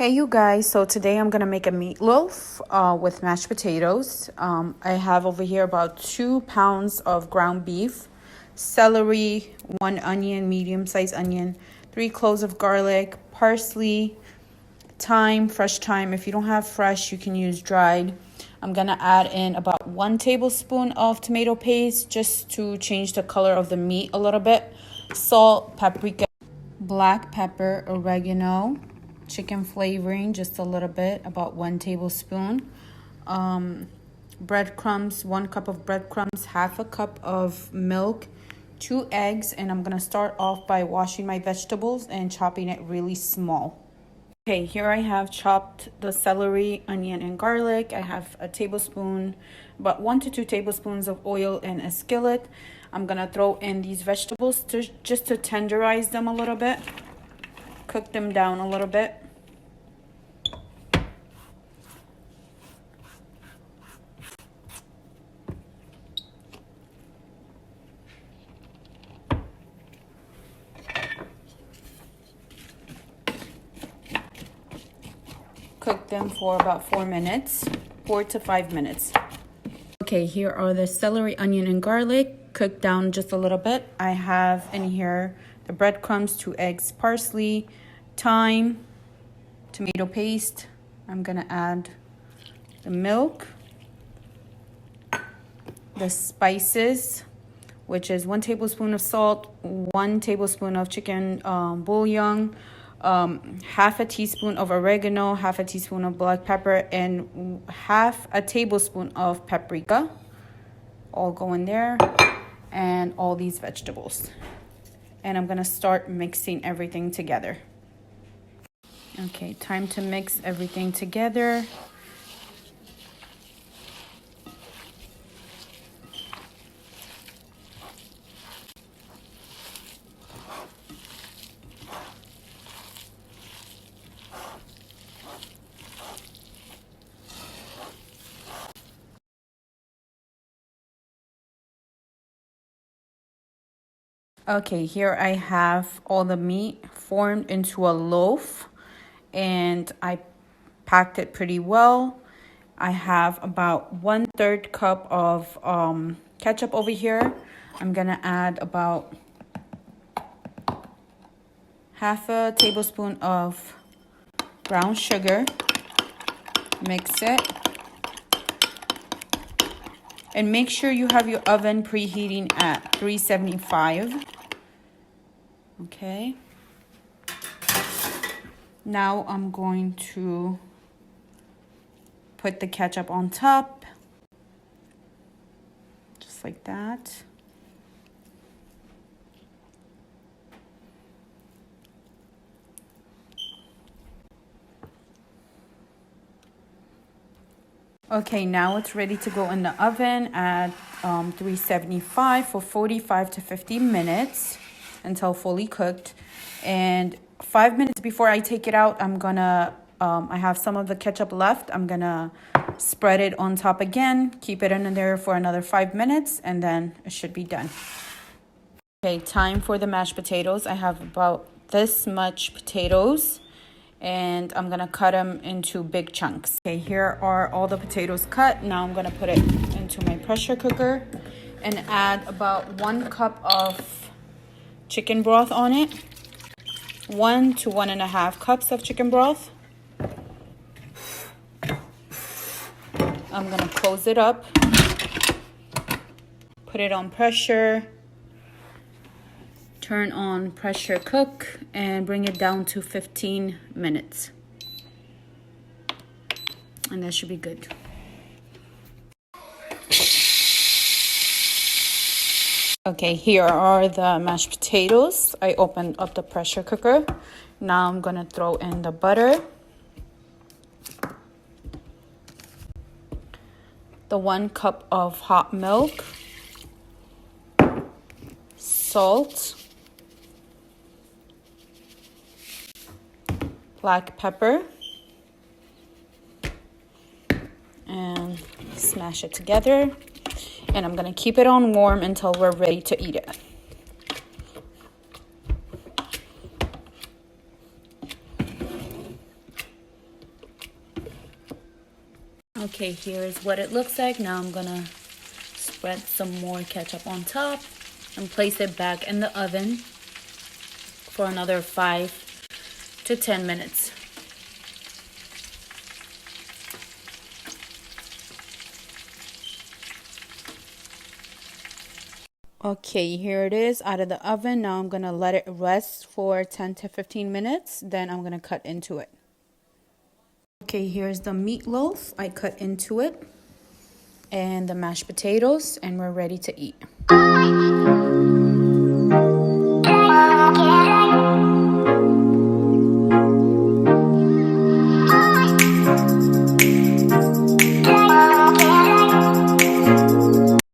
Hey you guys, so today I'm gonna make a meatloaf with mashed potatoes. I have over here about 2 pounds of ground beef, celery, 1 onion, medium-sized onion, 3 cloves of garlic, parsley, thyme, fresh thyme. If you don't have fresh, you can use dried. I'm gonna add in about 1 tablespoon of tomato paste just to change the color of the meat a little bit. Salt, paprika, black pepper, oregano, chicken flavoring just a little bit, about 1 tablespoon. Breadcrumbs, 1 cup of breadcrumbs, half a cup of milk, 2 eggs, and I'm gonna start off by washing my vegetables and chopping it really small. Okay, here I have chopped the celery, onion, and garlic. I have a tablespoon, about 1 to 2 tablespoons of oil in a skillet. I'm gonna throw in these vegetables just to tenderize them a little bit. Cook them down a little bit. Cook them for about 4 to 5 minutes. Okay, here are the celery, onion, and garlic cooked down just a little bit. I have in here the breadcrumbs, 2 eggs, parsley, thyme, tomato paste. I'm gonna add the milk, the spices, which is 1 tablespoon of salt, 1 tablespoon of chicken bouillon, half a teaspoon of oregano, half a teaspoon of black pepper, and half a tablespoon of paprika. All go in there, and all these vegetables. And I'm gonna start mixing everything together. Okay, time to mix everything together. Okay, here I have all the meat formed into a loaf, and I packed it pretty well. I have about 1/3 cup of ketchup over here. I'm gonna add about half a tablespoon of brown sugar. Mix it. And make sure you have your oven preheating at 375. Okay. Now I'm going to put the ketchup on top. Just like that. Okay, now it's ready to go in the oven at 375 for 45 to 50 minutes until fully cooked. And 5 minutes before I take it out, I'm gonna, I have some of the ketchup left. I'm gonna spread it on top again, keep it in there for another 5 minutes, and then it should be done. Okay, time for the mashed potatoes. I have about this much potatoes, and I'm gonna cut them into big chunks. Okay, here are all the potatoes cut. Now I'm gonna put it into my pressure cooker and add about 1 cup of chicken broth on it. 1 to 1.5 cups of chicken broth. I'm gonna close it up, put it on pressure, turn on pressure cook, and bring it down to 15 minutes. And that should be good. Okay, here are the mashed potatoes. I opened up the pressure cooker. Now I'm gonna throw in the butter, the 1 cup of hot milk, salt, black pepper, and smash it together. And I'm gonna keep it on warm until we're ready to eat it. Okay, here is what it looks like. Now I'm gonna spread some more ketchup on top and place it back in the oven for another 5 to 10 minutes. Okay, here it is out of the oven. Now I'm gonna let it rest for 10 to 15 minutes. Then I'm gonna cut into it. Okay, here's the meatloaf. I cut into it. And the mashed potatoes, and we're ready to eat.